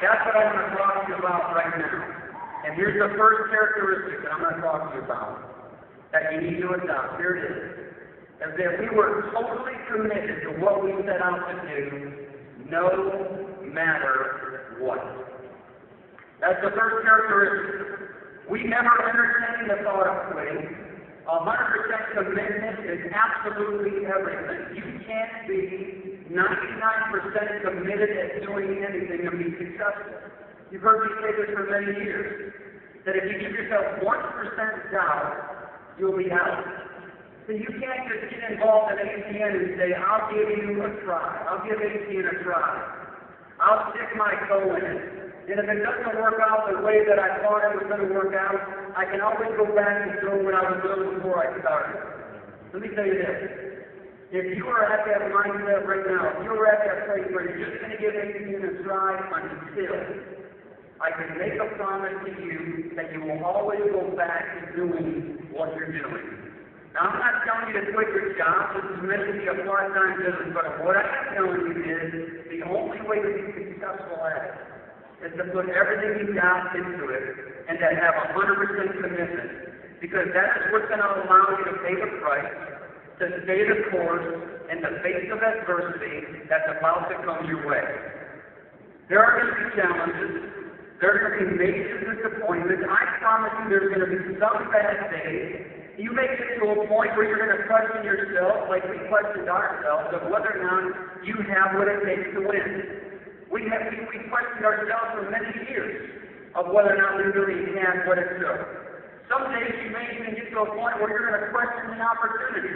That's what I'm going to talk to you about right now. And here's the first characteristic that I'm going to talk to you about that you need to adopt. Here it is. Is that we were totally committed to what we set out to do, no matter what. That's the first characteristic. We never entertained the thought of quitting. 100% commitment is absolutely everything. You can't be 99% committed at doing anything to be successful. You've heard me say this for many years, that if you give yourself 1% doubt, you'll be out. So you can't just get involved in ATN and say, I'll give you a try. I'll give ATN a try. I'll stick my toe in it. And if it doesn't work out the way that I thought it was going to work out, I can always go back and do what I was doing before I started. Let me tell you this. If you are at that mindset right now, if you're at that place where you're just going to give ATN a try until I can make a promise to you that you will always go back to doing what you're doing. Now, I'm not telling you to quit your job. This is meant to be a part-time business, but what I am telling you is the only way to be successful at it is to put everything you got into it and to have 100% commitment, because that is what's going to allow you to pay the price, to stay the course in the face of adversity that's about to come your way. There are going to be challenges. There are going to be major disappointments. I promise you there's going to be some bad days. You may get to a point where you're going to question yourself, like we questioned ourselves, of whether or not you have what it takes to win. We questioned ourselves for many years of whether or not we really have what it took. Some days you may even get to a point where you're going to question the opportunity.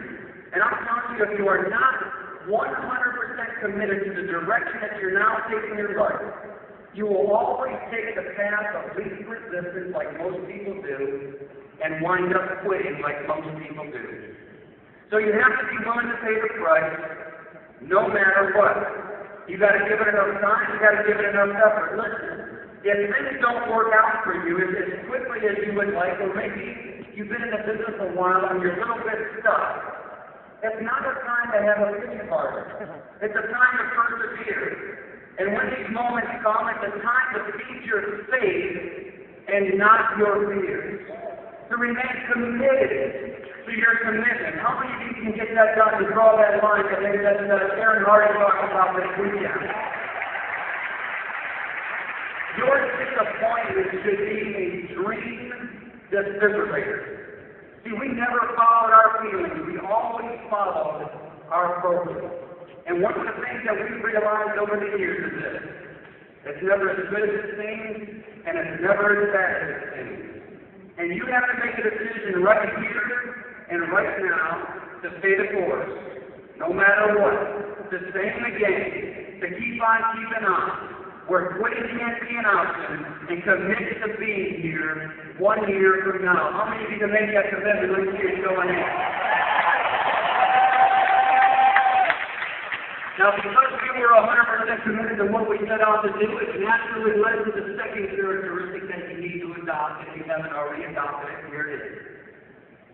And I'm telling you, if you are not 100% committed to the direction that you're now taking your life, you will always take the path of least resistance like most people do, and wind up quitting like most people do. So you have to be willing to pay the price, no matter what. You got to give it enough time, you got to give it enough effort. Listen, if things don't work out for you as quickly as you would like, or maybe you've been in the business a while and you're a little bit stuck, it's not a time to have a pity party. It's a time to persevere. And when these moments come, it's a time to feed your faith and not your fears. To remain committed to your commitment. How many of you can get that done and draw that line that Aaron Hardy talked about this weekend? Your disappointment should be a dream defibrillator. See, we never followed our feelings. We always followed our purpose. And one of the things that we've realized over the years is this. It's never as good as it seems, and it's never as bad as it seems. And you have to make a decision right here and right now to stay the course, no matter what, to stay in the game, to keep on keeping on, where quitting can't be an option, and commit to being here 1 year from now. How many of you can make that commitment? Let me see you go ahead. Now, because we were 100% committed to what we set out to do, it naturally led to the second characteristic that you need to adopt if you haven't already adopted it. Here it is.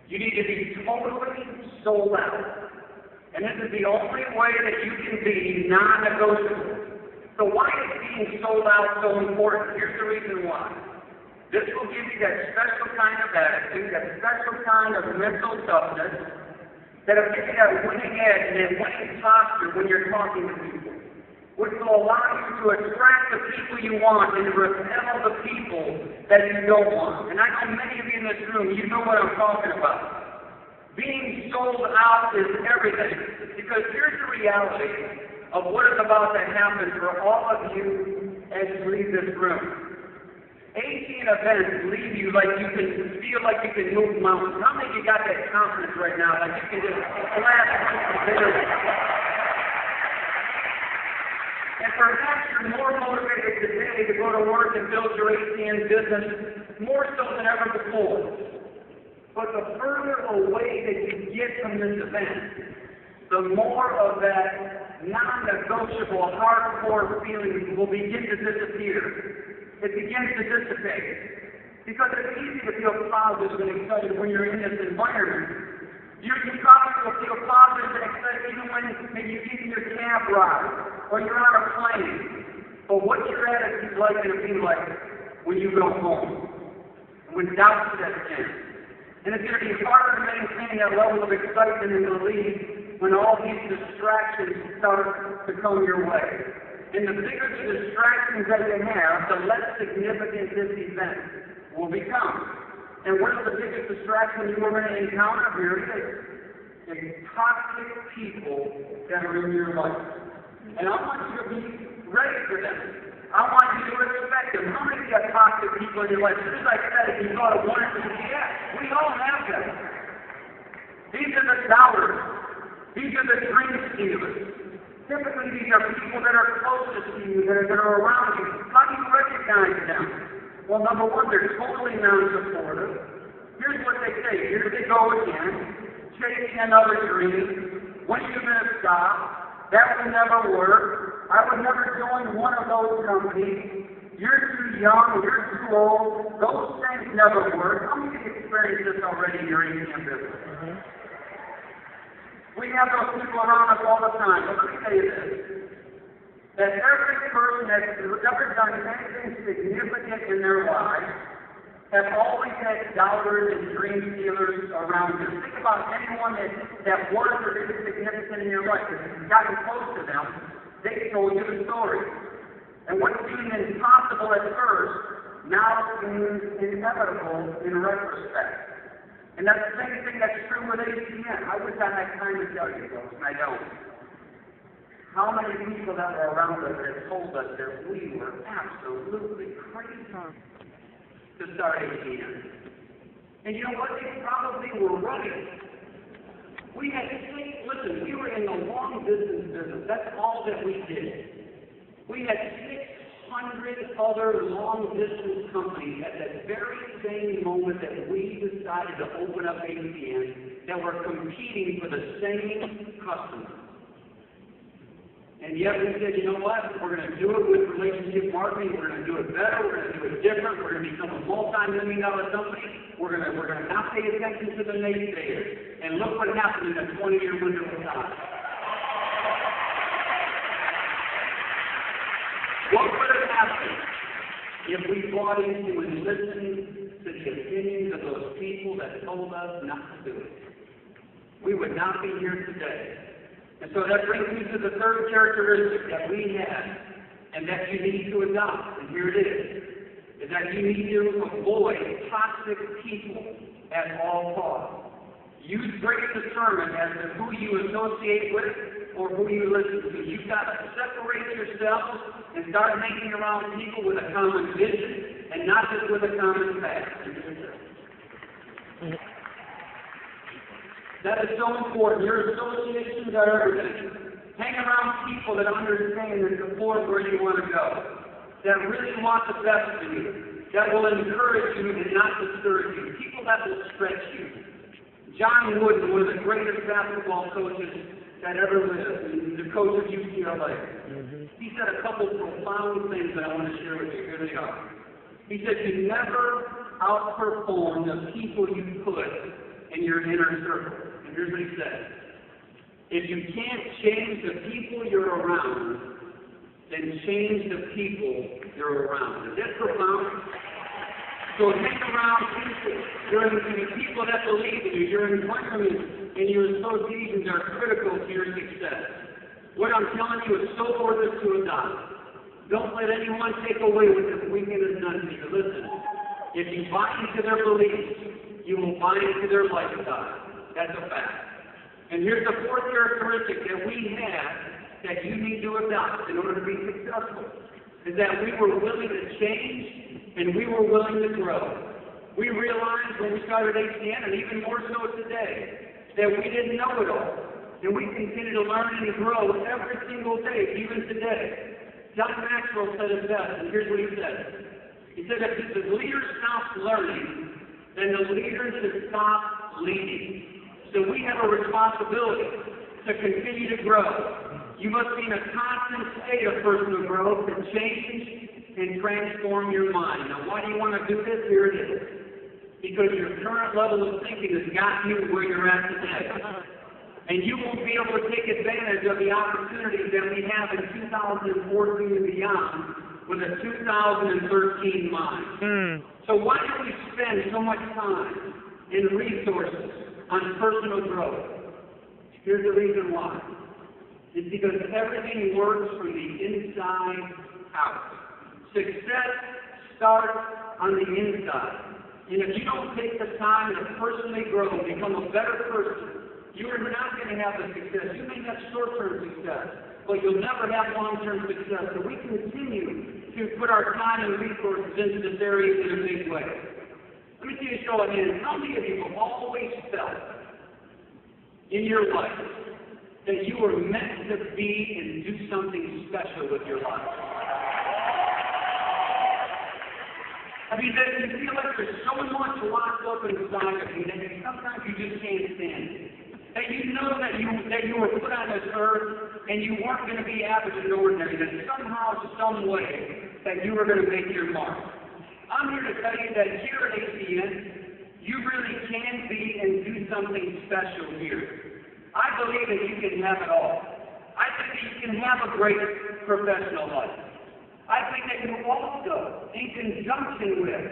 You need to be totally sold out. And this is the only way that you can be non-negotiable. So why is being sold out so important? Here's the reason why. This will give you that special kind of attitude, that special kind of mental toughness, that'll give you that winning edge and that winning posture when you're talking to people, which will allow you to attract the people you want and repel the people that you don't want. And I know many of you in this room, you know what I'm talking about. Being sold out is everything, because here's the reality of what is about to happen for all of you as you leave this room. 18 events leave you like you can feel like you can move mountains. How many of you got that confidence right now? Like you can just blast through. And perhaps you're more motivated today to go to work and build your ATN business more so than ever before. But the further away that you get from this event, the more of that non-negotiable, hardcore feeling will begin to disappear. It begins to dissipate. Because it's easy to feel positive and excited when you're in this environment. You probably will feel positive and excited even when maybe you're getting your cab ride or you're on a plane. But But what's your attitude likely to be like when you go home? When doubt sets in? And it's going to be harder to maintain that level of excitement and belief when all these distractions start to come your way. And the bigger the distractions that you have, the less significant this event will become. And what is the biggest distraction you are going to encounter? Here it is. It's toxic people that are in your life. And I want you to be ready for them. I want you to expect them. How many of you have toxic people in your life? As soon as I said it, you thought of one or two. Yeah, we all have them. These are the doubters. These are the dream stealers. Typically, these are people that are closest to you, that are around you. How do you recognize them? Well, number one, they're totally non-supportive. Here's what they say. Here they go again. Chasing another dream. When are you going to stop? That will never work. I would never join one of those companies. You're too young. You're too old. Those things never work. How many of you experienced this already in your ATM business? We have those people around us all the time. But let me tell you this. That every person that's ever done anything significant in their lives have always had doubters and dream stealers around you. Think about anyone that was or is significant in your life. If you've gotten close to them, they told you the story. And what seemed impossible at first now seems inevitable in retrospect. And that's the same thing that's true with ATN. I wish I had time to tell you, folks, and I don't. How many people that were around us that told us that we were absolutely crazy to start ATN? And you know what? They probably were right. We had listen, we were in the long distance business. That's all that we did. We had 600 other long-distance companies at that very same moment that we decided to open up ATN that were competing for the same customer. And yet we said, you know what? We're going to do it with relationship marketing. We're going to do it better. We're going to do it different. We're going to become a multi-million-dollar company. We're going to not pay attention to the naysayers. And look what happened in a 20-year window of time. What would have happened if we bought into and listened to the opinions of those people that told us not to do it? We would not be here today. And so that brings me to the third characteristic that we have and that you need to adopt. And here it is that you need to avoid toxic people at all costs. Use great discernment as to who you associate with or who you listen to. You've got to separate yourself and start hanging around people with a common vision and not just with a common past. That is so important. Your associations are everything. Hang around people that understand and support where you want to go, that really want the best for you, that will encourage you and not discourage you, people that will stretch you. John Wooden, one of the greatest basketball coaches that ever lived, the coach of UCLA, he said a couple profound things that I want to share with you. Here they are. He said, you never outperform the people you put in your inner circle. And here's what he said. If you can't change the people you're around, then change the people you're around. Is that profound? So hang around people. Your people that believe in you. Your environment and your associations are critical to your success. What I'm telling you is so worth it to adopt. Don't let anyone take away what this weekend has done to you. Listen, if you buy into their beliefs, you will buy into their lifestyle. That's a fact. And here's the fourth characteristic that we have that you need to adopt in order to be successful, is that we were willing to change and we were willing to grow. We realized when we started ATN, and even more so today, that we didn't know it all. And we continue to learn and grow every single day, even today. John Maxwell said it best, and here's what he said. He said, if the leader stops learning, then the leader should stop leading. So we have a responsibility to continue to grow. You must be in a constant state of personal growth to change and transform your mind. Now, why do you want to do this? Here it is. Because your current level of thinking has gotten you where you're at today. And you won't be able to take advantage of the opportunities that we have in 2014 and beyond with a 2013 mind. So why do we spend so much time and resources on personal growth? Here's the reason why. It's because everything works from the inside out. Success starts on the inside. And if you don't take the time to personally grow and become a better person, you are not going to have the success. You may have short-term success, but you'll never have long-term success. So we continue to put our time and resources into this area in a big way. Let me see a show of hands. How many of you have always felt in your life that you were meant to be and do something special with your life? I mean, that you feel like there's so much locked up inside of you that sometimes you just can't stand it. That you know that you were put on this earth and you weren't going to be average and ordinary, that somehow, some way, that you were going to make your mark. I'm here to tell you that here at ACN, you really can be and do something special here. I believe that you can have it all. I think that you can have a great professional life. I think that you also, in conjunction with,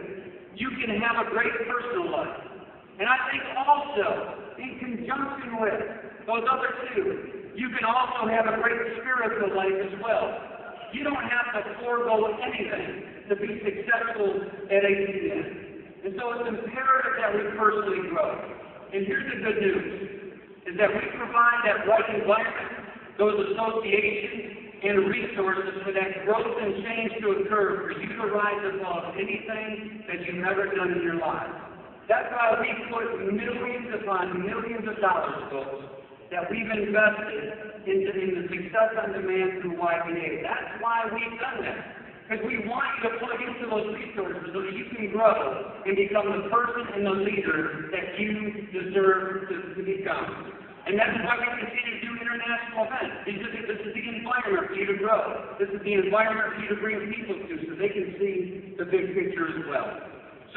you can have a great personal life. And I think also, in conjunction with those other two, you can also have a great spiritual life as well. You don't have to forego anything to be successful at ACN. And so it's imperative that we personally grow. And here's the good news, is that we provide that right environment, those associations, and resources for that growth and change to occur, for you to rise above anything that you've ever done in your life. That's why we put millions upon millions of dollars, folks, that we've invested in the Success on Demand through YBA. That's why we've done that. Because we want you to plug into those resources so that you can grow and become the person and the leader that you deserve to become. And that's why we continue to do international events. This is the environment for you to grow. This is the environment for you to bring people to so they can see the big picture as well.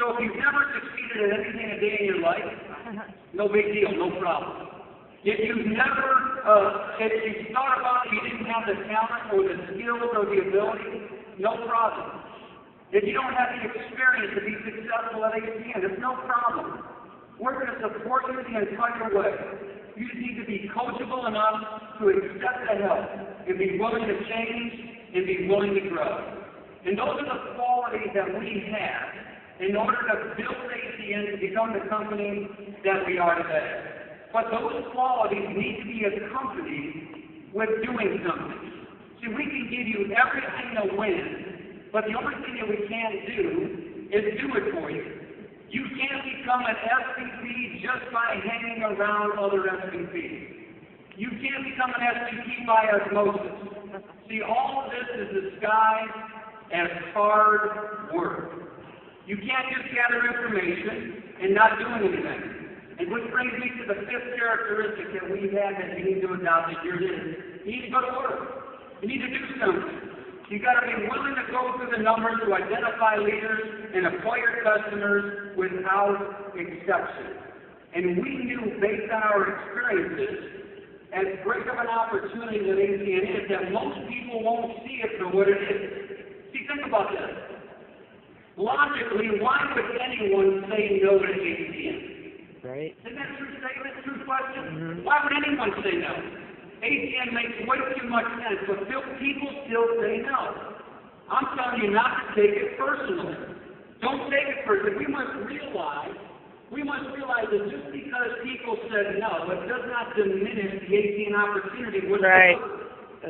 So if you've never succeeded at anything a day in your life, no big deal, no problem. If you've never, if you thought about it, you didn't have the talent or the skills or the ability, no problem. If you don't have the experience to be successful at ACN, it's no problem. We're going to support you the entire way. You just need to be coachable enough to accept the help and be willing to change and be willing to grow. And those are the qualities that we have in order to build ACN to become the company that we are today. But those qualities need to be accompanied with doing something. See, we can give you everything to win, but the only thing that we can't do is do it for you. You can't become an SVP just by hanging around other SVPs. You can't become an SVP by osmosis. See, all of this is disguised as hard work. You can't just gather information and not do anything. And which brings me to the fifth characteristic that we have that you need to adopt, and here it is. You need to go to work. You need to do something. You've got to be willing to go through the numbers to identify leaders and acquire customers without exception. And we knew, based on our experiences, as great of an opportunity that ACN is, that most people won't see it for what it is. See, think about this. Logically, why would anyone say no to ACN? Right. Isn't that a true statement, a true question? Why would anyone say no? ACN makes way too much sense, but people still say no. I'm telling you not to take it personally. Don't take it personally. We must realize that just because people said no, it does not diminish the ACN opportunity. Right.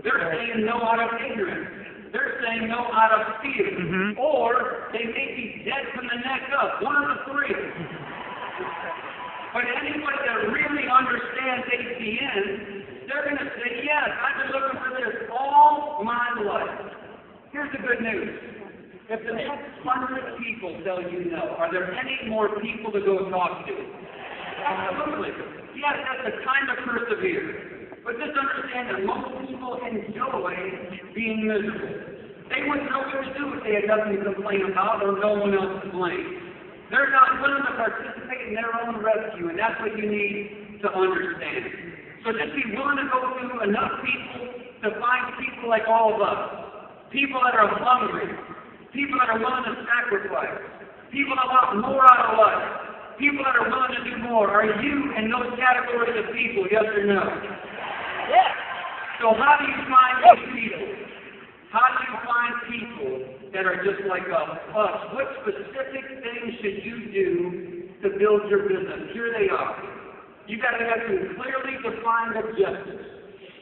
They're saying no out of ignorance. They're saying no out of fear. Or they may be dead from the neck up. One of the three. But anybody that really understands ACN, they're going to say, yes, I've been looking for this all my life. Here's the good news. If the next 100 people tell you no, are there any more people to go talk to? Absolutely. Yes, that's the time to persevere. But just understand that most people enjoy being miserable. They wouldn't know what to do if they had nothing to complain about or no one else to blame. They're not willing to participate in their own rescue, and that's what you need to understand. So just be willing to go through enough people to find people like all of us people that are hungry, people that are willing to sacrifice, people that want more out of life, people that are willing to do more. Are you in those categories of people, yes or no? Yeah. So how do you find these people? How do you find people that are just like us? What specific things should you do to build your business? Here they are. You got to have some clearly defined objectives.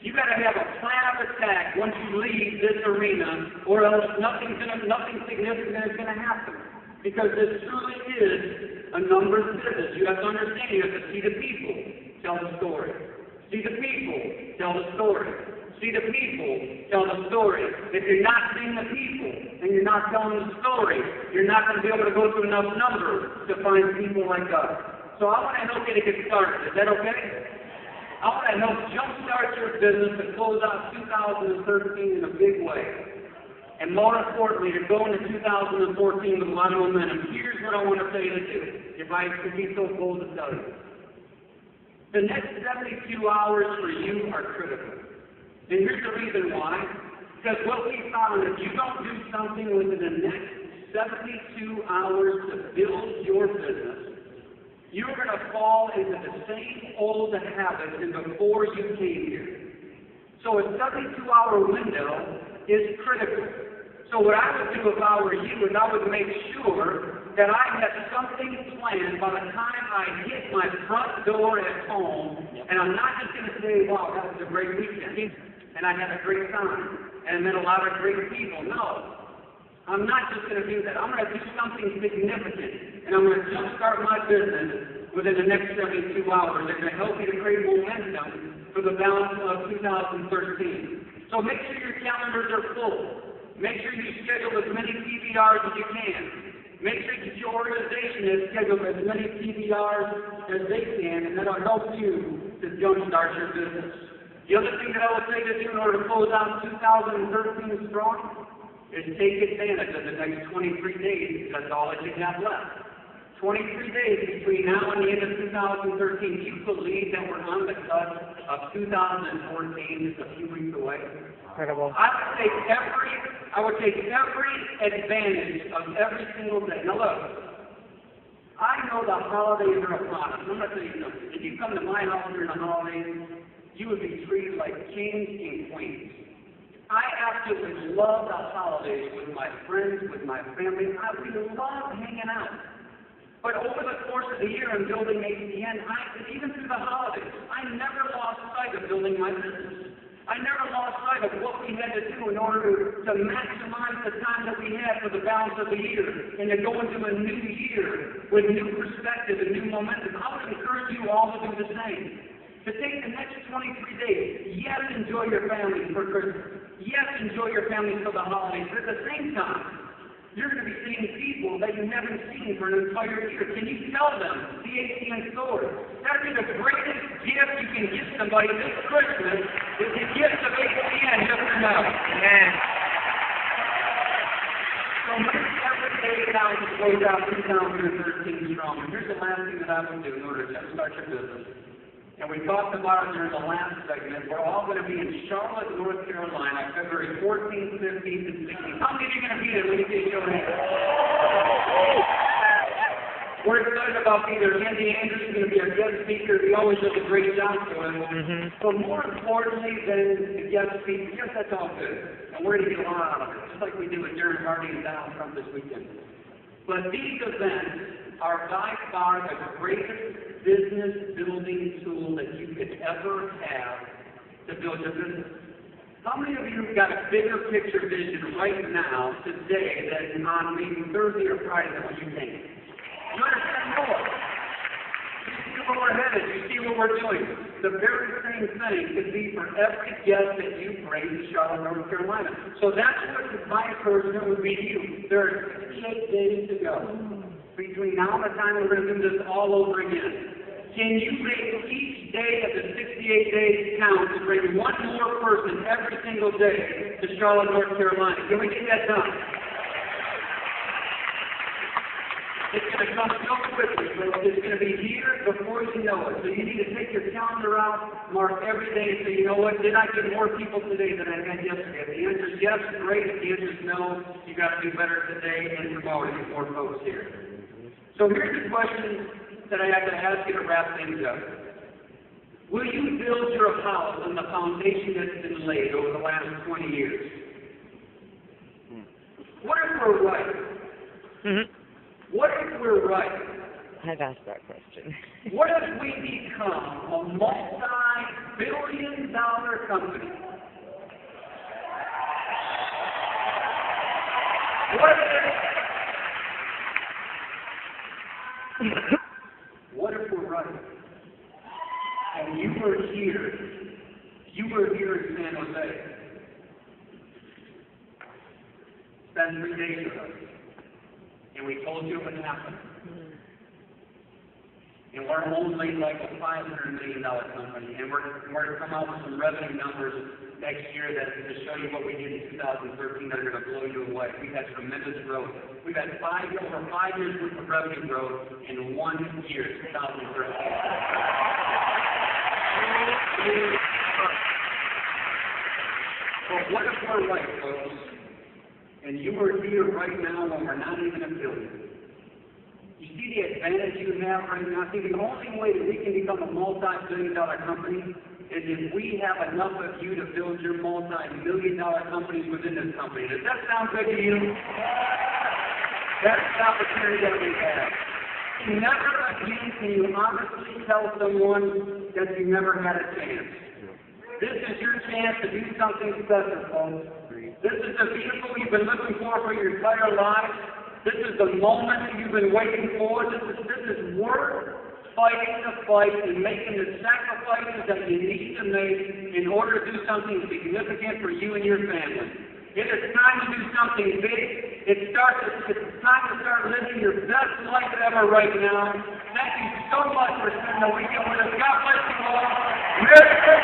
You got to have a plan of attack once you leave this arena, or else nothing significant is going to happen. Because this truly is a numbers business. You have to understand. You have to see the people, tell the story. See the people, tell the story. See the people, tell the story. If you're not seeing the people and you're not telling the story, you're not going to be able to go through enough numbers to find people like us. So I want to help you to get started. Is that okay? I want to help jumpstart your business to close out 2013 in a big way. And more importantly, to go into 2014 with a lot of momentum. Here's what I want to tell you to do, if I could be so bold to tell you. The next 72 hours for you are critical. And here's the reason why. Because what we found, if you don't do something within the next 72 hours to build your business, you're going to fall into the same old habits as before you came here. So a 72-hour window is critical. So what I would do if I were you is I would make sure that I had something planned by the time I hit my front door at home, and I'm not just going to say, wow, that was a great weekend, and I had a great time, and I met a lot of great people. No. I'm not just going to do that. I'm going to do something significant, and I'm going to jumpstart my business within the next 72 hours. It's going to help you to create momentum for the balance of 2013. So make sure your calendars are full. Make sure you schedule as many PBRs as you can. Make sure that your organization has scheduled as many PBRs as they can, and that'll help you to jumpstart your business. The other thing that I would say to do in order to close out 2013 strong is take advantage of the next 23 days. That's all that you have left. 23 days between now and the end of 2013. Do you believe that we're on the cusp of 2014, just a few weeks away? Incredible. I would take every advantage of every single day. Now look, I know the holidays are upon us. I'm going to tell you something. If you come to my house during the holidays, you would be treated like kings and queens. I absolutely love the holidays with my friends, with my family. We love hanging out. But over the course of the year in building ATN, even through the holidays, I never lost sight of building my business. I never lost sight of what we had to do in order to maximize the time that we had for the balance of the year and to go into a new year with new perspective and new momentum. I would encourage you all to do the same. To take the next 23 days, yes, enjoy your family for Christmas. Yes, enjoy your family for the holidays. But at the same time, you're going to be seeing people that you haven't seen for an entire year. Can you tell them the ATN story? That would be the greatest gift you can give somebody this Christmas is the gift of ATN, just to know. Amen. So make every day count to close out 2013 strong. And here's the last thing that I would do in order to start your business. And we talked about it during the last segment. We're all going to be in Charlotte, North Carolina, February 14th, 15th, and 16th. How many of you are going to be there when you get your hand? We're excited about being there. Andy Anderson is going to be our guest speaker. He always does a great job for him. But more importantly than the guest speaker, yes, that's all good. And we're going to get a lot out of it, just like we did with Darren Hardy and Donald Trump this weekend. But these events are by far the greatest business building tool that you could ever have to build your business. How many of you have got a bigger picture vision right now, today, than on maybe Thursday or Friday than when you came? You understand more. You see where we're headed. You see what we're doing. The very same thing could be for every guest that you bring to Charlotte, North Carolina. So that's what my encouragement would be to you. There are 68 days to go. Between now and the time we're going to do this all over again. Can you make each day of the 68 days count to bring one more person every single day to Charlotte, North Carolina? Can we get that done? It's going to come so quickly, so it's going to be here before you know it. So you need to take your calendar out, mark every day, and say, you know what, did I get more people today than I had yesterday? If the answer is yes, great. If the answer is no, you got to do better today and tomorrow to get more folks here. So here's the question that I have to ask you to wrap things up. Will you build your house on the foundation that's been laid over the last 20 years? What if we're right? Mm-hmm. What if we're right? I've asked that question. What if we become a multi-billion-dollar company? What if we're right? And you were here in San Jose. Spent 3 days with us. And we told you it would happen. And we're only like a $500 million company. And we're going to come out with some revenue numbers next year that to show you what we did in 2013 that are going to blow you away. We've had tremendous growth. We've had over 5 years worth of revenue growth in 1 year, 2013. But what if we're right, folks? And you are here right now when we're not even a billion. You see the advantage you have right now? See, the only way that we can become a multi-billion-dollar company is if we have enough of you to build your multi-million-dollar companies within this company. Does that sound good to you? That's the opportunity that we have. Never again can you honestly tell someone that you never had a chance. This is your chance to do something special, folks. This is the vehicle you've been looking for your entire life. This is the moment that you've been waiting for. This is worth fighting the fight and making the sacrifices that you need to make in order to do something significant for you and your family. It is time to do something big. It's time to start living your best life ever right now. Thank you so much for spending the weekend with us. God bless you all. Merry Christmas.